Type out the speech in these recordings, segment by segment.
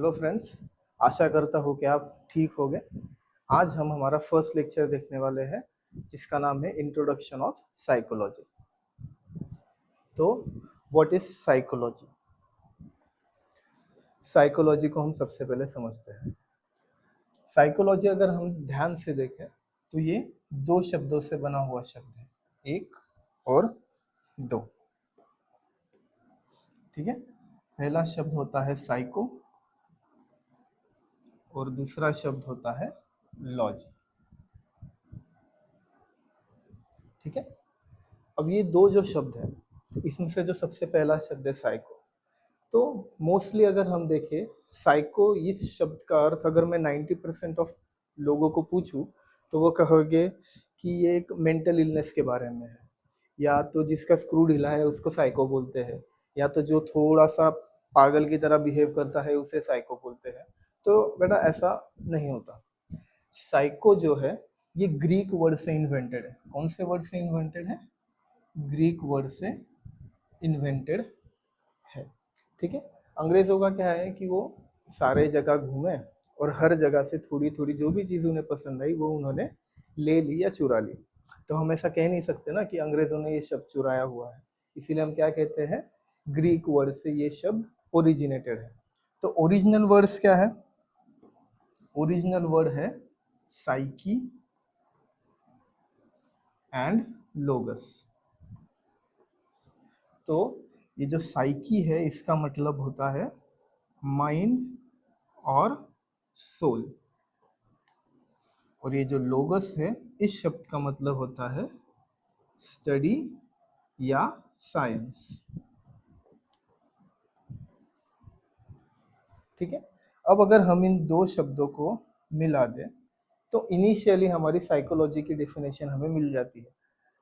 Hello friends, आशा करता हूँ कि आप ठीक हो गए। आज हम हमारा फर्स्ट लेक्चर देखने वाले हैं जिसका नाम है इंट्रोडक्शन ऑफ साइकोलॉजी। तो व्हाट इज साइकोलॉजी? साइकोलॉजी को हम सबसे पहले समझते हैं। साइकोलॉजी अगर हम ध्यान से देखें तो ये दो शब्दों से बना हुआ शब्द है, एक और दो। ठीक है, पहला शब्द होता है साइको और दूसरा शब्द होता है लॉजी। ठीक है, अब ये दो जो शब्द हैं, इसमें से जो सबसे पहला शब्द है साइको, तो मोस्टली अगर हम देखें साइको इस शब्द का अर्थ अगर मैं 90% ऑफ लोगों को पूछूं तो वो कहोगे कि ये एक मेंटल इलनेस के बारे में है, या तो जिसका स्क्रू ढीला है उसको साइको बोलते हैं, या तो जो थोड़ा सा पागल की तरह बिहेव करता है उसे साइको बोलते हैं। तो बेटा ऐसा नहीं होता। साइको जो है ये ग्रीक वर्ड से इन्वेंटेड है। कौन से वर्ड से इन्वेंटेड है? ग्रीक वर्ड से इन्वेंटेड है। ठीक है, अंग्रेजों का क्या है कि वो सारे जगह घूमे और हर जगह से थोड़ी थोड़ी जो भी चीज़ उन्हें पसंद आई वो उन्होंने ले ली या चुरा ली। तो हम ऐसा कह नहीं सकते ना कि अंग्रेजों ने ये शब्द चुराया हुआ है, इसीलिए हम क्या कहते हैं, ग्रीक वर्ड से ये शब्द ओरिजिनेटेड है। तो ओरिजिनल वर्ड्स क्या है? ओरिजिनल वर्ड है साइकी एंड लोगस। तो ये जो साइकी है इसका मतलब होता है माइंड और सोल, और ये जो लोगस है इस शब्द का मतलब होता है स्टडी या साइंस। ठीक है, अब अगर हम इन दो शब्दों को मिला दें तो इनिशियली हमारी साइकोलॉजी की डेफिनेशन हमें मिल जाती है।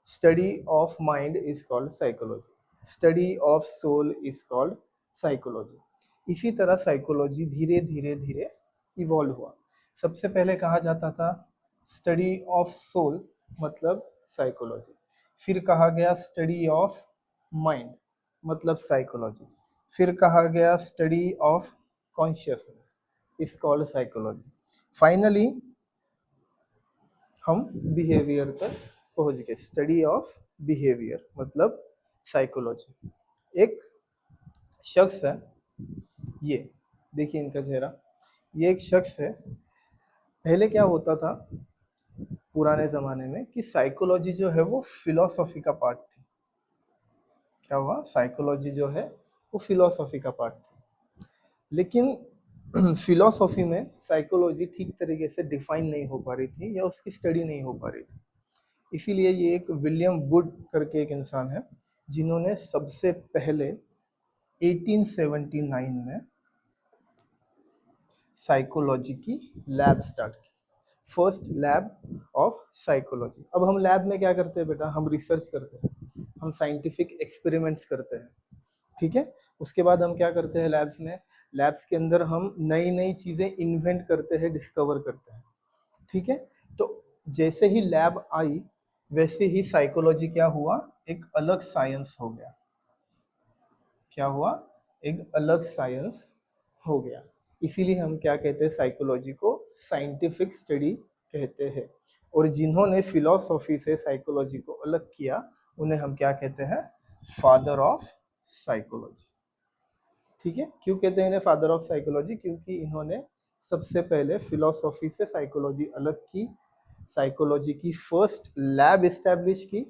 Study of mind is called psychology, study of soul is called psychology. इसी तरह साइकोलॉजी धीरे धीरे धीरे इवॉल्व हुआ। सबसे पहले कहा जाता था स्टडी ऑफ सोल मतलब साइकोलॉजी, फिर कहा गया स्टडी ऑफ माइंड मतलब साइकोलॉजी, फिर कहा गया study of consciousness is called psychology. Finally हम बिहेवियर तक पहुंच गए, स्टडी ऑफ बिहेवियर मतलब साइकोलॉजी। एक शख्स है, ये देखिए इनका चेहरा, ये एक शख्स है। पहले क्या होता था पुराने ज़माने में कि साइकोलॉजी जो है वो फिलॉसफी का पार्ट थी। क्या हुआ? साइकोलॉजी जो है वो फिलॉसफी का पार्ट थी, लेकिन फिलॉसफी में साइकोलॉजी ठीक तरीके से डिफाइन नहीं हो पा रही थी या उसकी स्टडी नहीं हो पा रही थी। इसीलिए ये एक विलियम वुड करके एक इंसान है जिन्होंने सबसे पहले 1879 में साइकोलॉजी की लैब स्टार्ट की, फर्स्ट लैब ऑफ साइकोलॉजी। अब हम लैब में क्या करते हैं बेटा? हम रिसर्च करते हैं, हम साइंटिफिक एक्सपेरिमेंट्स करते हैं। ठीक है, उसके बाद हम क्या करते हैं लैब्स में? लैब्स के अंदर हम नई नई चीज़ें इन्वेंट करते हैं, डिस्कवर करते हैं। ठीक है, तो जैसे ही लैब आई वैसे ही साइकोलॉजी क्या हुआ? एक अलग साइंस हो गया। क्या हुआ? एक अलग साइंस हो गया। इसीलिए हम क्या कहते हैं, साइकोलॉजी को साइंटिफिक स्टडी कहते हैं। और जिन्होंने फिलॉसफी से साइकोलॉजी को अलग किया उन्हें हम क्या कहते हैं? Father of psychology. ठीक है, क्यों कहते हैं इन्हें फादर ऑफ साइकोलॉजी? क्योंकि इन्होंने सबसे पहले फिलॉसफी से साइकोलॉजी अलग की, साइकोलॉजी की फर्स्ट लैब इस्टेब्लिश की,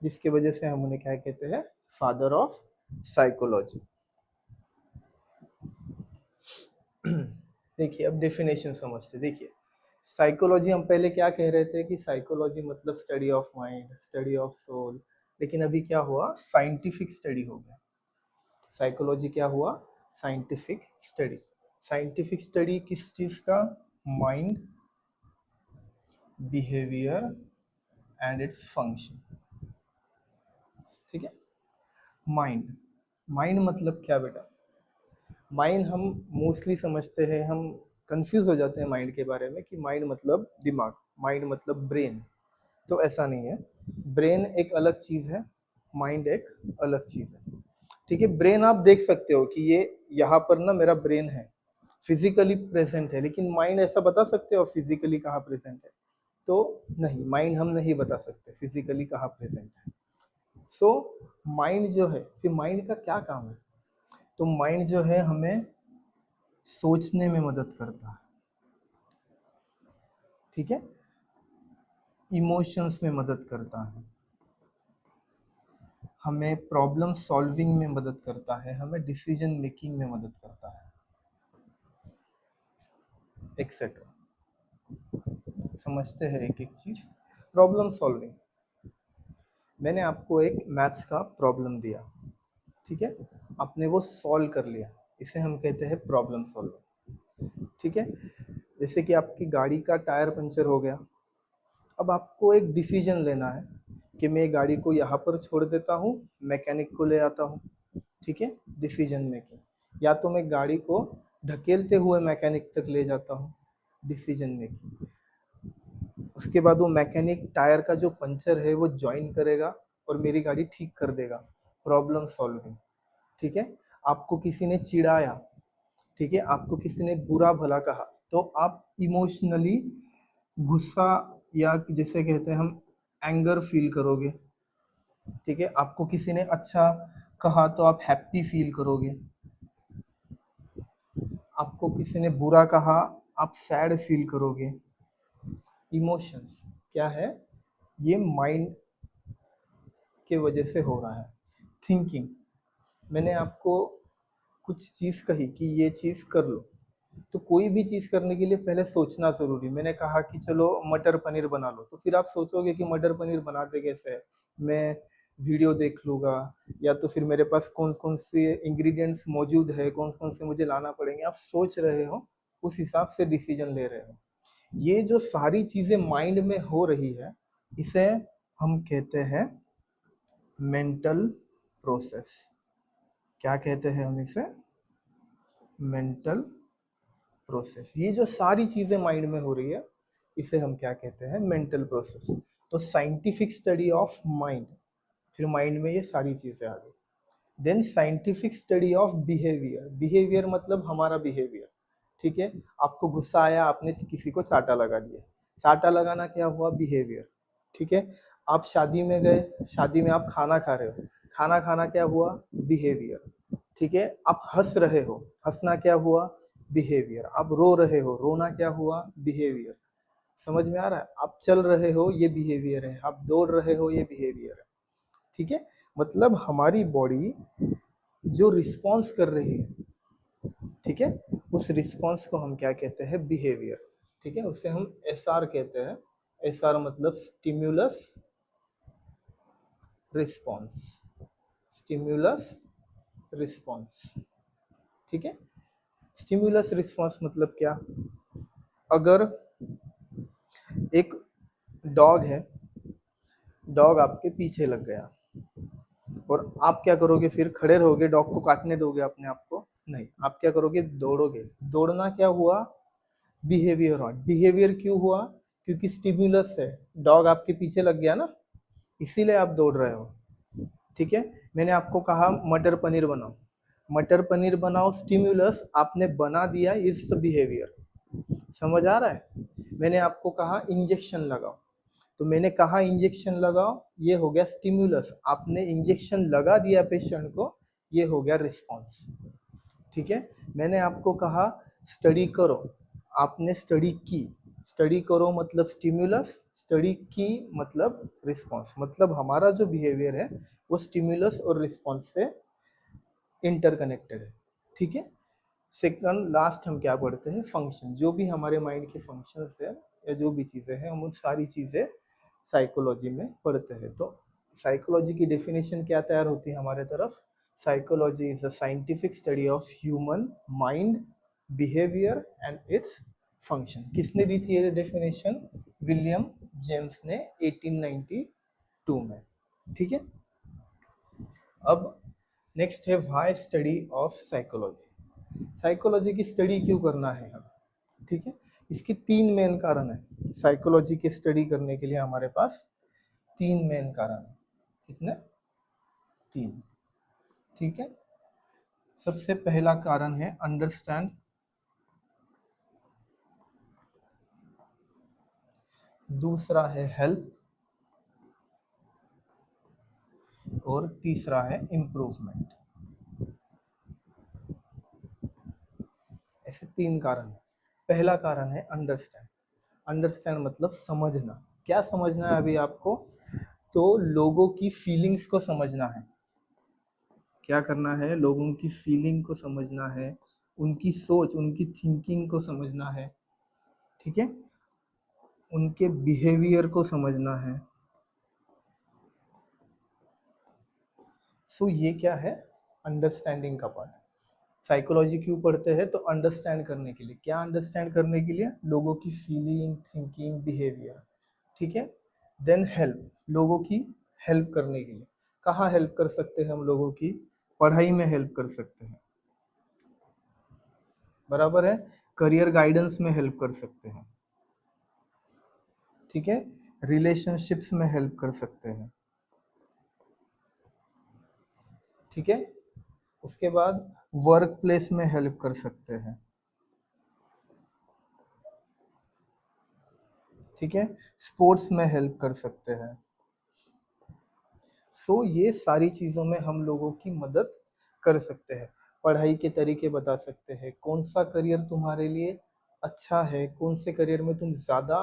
जिसके वजह से हम उन्हें क्या कहते हैं? Father of psychology. देखिए अब डेफिनेशन समझते। देखिए साइकोलॉजी हम पहले क्या कह रहे थे कि साइकोलॉजी मतलब study of mind, study of soul, लेकिन अभी क्या हुआ? साइंटिफिक स्टडी हो गया। साइकोलॉजी क्या हुआ? Scientific study. साइंटिफिक स्टडी किस चीज़ का? Mind, behaviour and its function. ठीक है, माइंड, माइंड मतलब क्या बेटा? माइंड हम मोस्टली समझते हैं, हम कंफ्यूज हो जाते हैं माइंड के बारे में कि माइंड मतलब दिमाग, माइंड मतलब ब्रेन। तो ऐसा नहीं है, ब्रेन एक अलग चीज़ है, माइंड एक अलग चीज़ है। ठीक है, ब्रेन आप देख सकते हो कि ये यहाँ पर ना मेरा ब्रेन है, फिजिकली प्रेजेंट है, लेकिन माइंड ऐसा बता सकते हो फिजिकली कहाँ प्रेजेंट है? तो नहीं, माइंड हम नहीं बता सकते फिजिकली कहाँ प्रेजेंट है। सो माइंड जो है, फिर माइंड का क्या काम है? तो माइंड जो है हमें सोचने में मदद करता है, ठीक है, इमोशंस में मदद करता है, हमें प्रॉब्लम सॉल्विंग में मदद करता है, हमें डिसीजन मेकिंग में मदद करता है, एक्सेट्रा। समझते हैं एक एक चीज। प्रॉब्लम सॉल्विंग, मैंने आपको एक मैथ्स का प्रॉब्लम दिया, ठीक है, आपने वो सॉल्व कर लिया, इसे हम कहते हैं प्रॉब्लम सॉल्विंग, ठीक है। जैसे कि आपकी गाड़ी का टायर पंचर हो गया, अब आपको एक डिसीजन लेना है कि मैं गाड़ी को यहाँ पर छोड़ देता हूँ, मैकेनिक को ले आता हूँ, ठीक है, डिसीजन मेकिंग। या तो मैं गाड़ी को ढकेलते हुए मैकेनिक तक ले जाता हूँ, डिसीजन मेकिंग। उसके बाद वो मैकेनिक टायर का जो पंचर है वो ज्वाइन करेगा और मेरी गाड़ी ठीक कर देगा, प्रॉब्लम सॉल्विंग, ठीक है। आपको किसी ने चिढ़ाया, ठीक है, आपको किसी ने बुरा भला कहा, तो आप इमोशनली गुस्सा या जिसे कहते हैं हम एंगर फील करोगे, ठीक है। आपको किसी ने अच्छा कहा तो आप हैप्पी फील करोगे, आपको किसी ने बुरा कहा आप सैड फील करोगे। इमोशंस क्या है? ये माइंड के वजह से हो रहा है। थिंकिंग, मैंने आपको कुछ चीज़ कही कि ये चीज़ कर लो, तो कोई भी चीज़ करने के लिए पहले सोचना ज़रूरी। मैंने कहा कि चलो मटर पनीर बना लो, तो फिर आप सोचोगे कि मटर पनीर बनाते कैसे है, मैं वीडियो देख लूँगा, या तो फिर मेरे पास कौन कौन से इंग्रेडिएंट्स मौजूद है, कौन कौन से मुझे लाना पड़ेंगे। आप सोच रहे हो, उस हिसाब से डिसीजन ले रहे हो। ये जो सारी चीज़ें माइंड में हो रही है, इसे हम कहते हैं मेंटल प्रोसेस। क्या कहते हैं हम इसे? Mental process. ये जो सारी चीज़ें माइंड में हो रही है, इसे हम क्या कहते हैं? Mental process. तो साइंटिफिक स्टडी ऑफ माइंड, फिर माइंड में ये सारी चीज़ें आ गई। Then scientific study of behaviour. Behaviour मतलब हमारा बिहेवियर, ठीक है। आपको गुस्सा आया, आपने किसी को चाटा लगा दिया, चाटा लगाना क्या हुआ? बिहेवियर, ठीक है। आप शादी में गए, शादी में आप खाना खा रहे हो, खाना खाना क्या हुआ? बिहेवियर, ठीक है। आप हंस रहे हो, हंसना क्या हुआ? बिहेवियर। आप रो रहे हो, रोना क्या हुआ? बिहेवियर। समझ में आ रहा है? आप चल रहे हो, ये बिहेवियर है, आप दौड़ रहे हो, ये बिहेवियर है, ठीक है। मतलब हमारी बॉडी जो रिस्पॉन्स कर रही है, ठीक है, उस रिस्पॉन्स को हम क्या कहते हैं? बिहेवियर, ठीक है। उसे हम एसआर कहते हैं। एसआर मतलब स्टिम्युलस रिस्पॉन्स, स्टिम्युलस रिस्पॉन्स, ठीक है। स्टिम्युलस रिस्पॉन्स मतलब क्या? अगर एक डॉग है, डॉग आपके पीछे लग गया, और आप क्या करोगे? फिर खड़े रहोगे, डॉग को काटने दोगे अपने आप को? नहीं, आप क्या करोगे? दौड़ोगे। दौड़ना क्या हुआ? बिहेवियर हुआ। बिहेवियर क्यों हुआ? क्योंकि स्टिम्युलस है, डॉग आपके पीछे लग गया ना, इसीलिए आप दौड़ रहे हो, ठीक है। मैंने आपको कहा मटर पनीर बनाओ, मटर पनीर बनाओ, स्टिम्युलस आपने बना दिया, इज द बिहेवियर। समझ आ रहा है? मैंने आपको कहा इंजेक्शन लगाओ, तो मैंने कहा इंजेक्शन लगाओ, ये हो गया स्टिम्युलस, आपने इंजेक्शन लगा दिया पेशेंट को, ये हो गया रिस्पॉन्स, ठीक है। मैंने आपको कहा स्टडी करो, आपने स्टडी की, स्टडी करो मतलब स्टिम्युलस, स्टडी की मतलब रिस्पॉन्स। मतलब हमारा जो बिहेवियर है वो स्टिम्युलस और रिस्पॉन्स से इंटरकनेक्टेड है, ठीक है। सेकंड लास्ट हम क्या पढ़ते हैं? फंक्शन। जो भी हमारे माइंड के फंक्शंस है या जो भी चीज़ें हैं, हम उन सारी चीज़ें साइकोलॉजी में पढ़ते हैं। तो साइकोलॉजी की डेफिनेशन क्या तैयार होती है हमारे तरफ? Psychology is a scientific study of human mind, behaviour and its function. किसने दी थी ये डेफिनेशन? विलियम जेम्स ने 1892 में, ठीक है। अब नेक्स्ट है why study of psychology. Psychology की स्टडी क्यों करना है हमें, ठीक है। इसके तीन मेन कारण है। साइकोलॉजी की स्टडी करने के लिए हमारे पास तीन मेन कारण है। कितने? तीन, ठीक है। सबसे पहला कारण है अंडरस्टैंड दूसरा है हेल्प, और तीसरा है इम्प्रूवमेंट। ऐसे तीन कारण है। पहला कारण है अंडरस्टैंड। अंडरस्टैंड मतलब समझना। क्या समझना है अभी आपको? तो लोगों की फीलिंग्स को समझना है। क्या करना है? लोगों की फीलिंग को समझना है, उनकी सोच, उनकी थिंकिंग को समझना है, ठीक है, उनके बिहेवियर को समझना है। सो ये क्या है? अंडरस्टैंडिंग का पार्ट। साइकोलॉजी क्यों पढ़ते हैं? तो अंडरस्टैंड करने के लिए। क्या अंडरस्टैंड करने के लिए? लोगों की फीलिंग, थिंकिंग, बिहेवियर, ठीक है। देन हेल्प, लोगों की हेल्प करने के लिए। कहाँ हेल्प कर सकते हैं हम लोगों की? पढ़ाई में हेल्प कर सकते हैं, बराबर है। करियर गाइडेंस में हेल्प कर सकते हैं, ठीक है। रिलेशनशिप्स में हेल्प कर सकते हैं, ठीक है। उसके बाद वर्क प्लेस में हेल्प कर सकते हैं, ठीक है। स्पोर्ट्स में हेल्प कर सकते हैं। सो ये सारी चीज़ों में हम लोगों की मदद कर सकते हैं। पढ़ाई के तरीके बता सकते हैं, कौन सा करियर तुम्हारे लिए अच्छा है, कौन से करियर में तुम ज़्यादा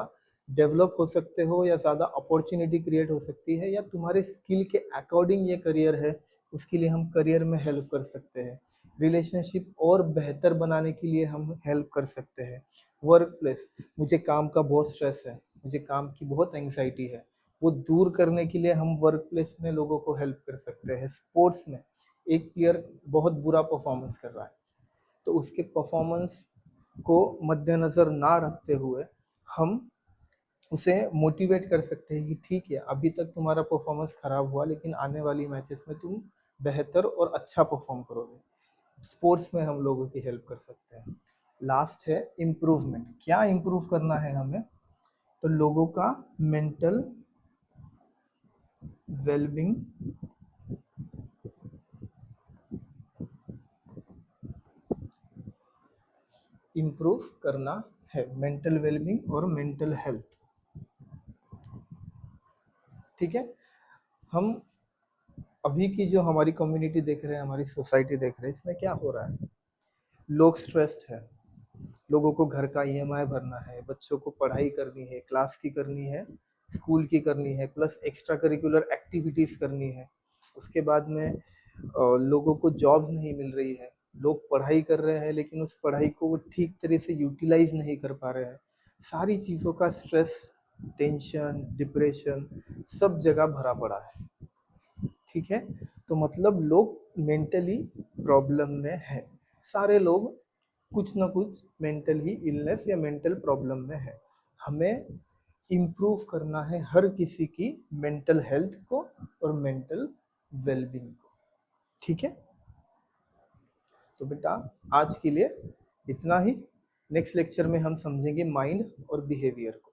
डेवलप हो सकते हो या ज़्यादा अपॉर्चुनिटी क्रिएट हो सकती है, या तुम्हारे स्किल के अकॉर्डिंग ये करियर है, उसके लिए हम करियर में हेल्प कर सकते हैं। रिलेशनशिप और बेहतर बनाने के लिए हम हेल्प कर सकते हैं। वर्क प्लेस, मुझे काम का बहुत स्ट्रेस है, मुझे काम की बहुत एंग्जाइटी है, वो दूर करने के लिए हम वर्क प्लेस में लोगों को हेल्प कर सकते हैं। स्पोर्ट्स में एक प्लेयर बहुत बुरा परफॉर्मेंस कर रहा है, तो उसके परफॉर्मेंस को मद्देनज़र ना रखते हुए हम उसे मोटिवेट कर सकते हैं कि ठीक है, अभी तक तुम्हारा परफॉर्मेंस खराब हुआ, लेकिन आने वाली मैचेस में तुम बेहतर और अच्छा परफॉर्म करोगे। स्पोर्ट्स में हम लोगों की हेल्प कर सकते हैं। लास्ट है इम्प्रूवमेंट। क्या इम्प्रूव करना है हमें? तो लोगों का मेंटल वेलबींग इम्प्रूव करना है। मेंटल वेलबींग और मेंटल हेल्थ, ठीक है। हम अभी की जो हमारी कम्युनिटी देख रहे हैं, हमारी सोसाइटी देख रहे हैं, इसमें क्या हो रहा है? लोग स्ट्रेस्ड है, लोगों को घर का ईएमआई भरना है, बच्चों को पढ़ाई करनी है, क्लास की करनी है, स्कूल की करनी है, प्लस एक्स्ट्रा करिकुलर एक्टिविटीज़ करनी है। उसके बाद में लोगों को जॉब्स नहीं मिल रही है, लोग पढ़ाई कर रहे हैं लेकिन उस पढ़ाई को वो ठीक तरह से यूटिलाइज नहीं कर पा रहे हैं। सारी चीज़ों का स्ट्रेस, टेंशन, डिप्रेशन सब जगह भरा पड़ा है, ठीक है। तो मतलब लोग मेंटली प्रॉब्लम में है। सारे लोग कुछ ना कुछ मेंटल ही इलनेस या मेंटल प्रॉब्लम में है। हमें इम्प्रूव करना है हर किसी की मेंटल हेल्थ को और मेंटल वेलबींग को, ठीक है। तो बेटा आज के लिए इतना ही। नेक्स्ट लेक्चर में हम समझेंगे माइंड और बिहेवियर को।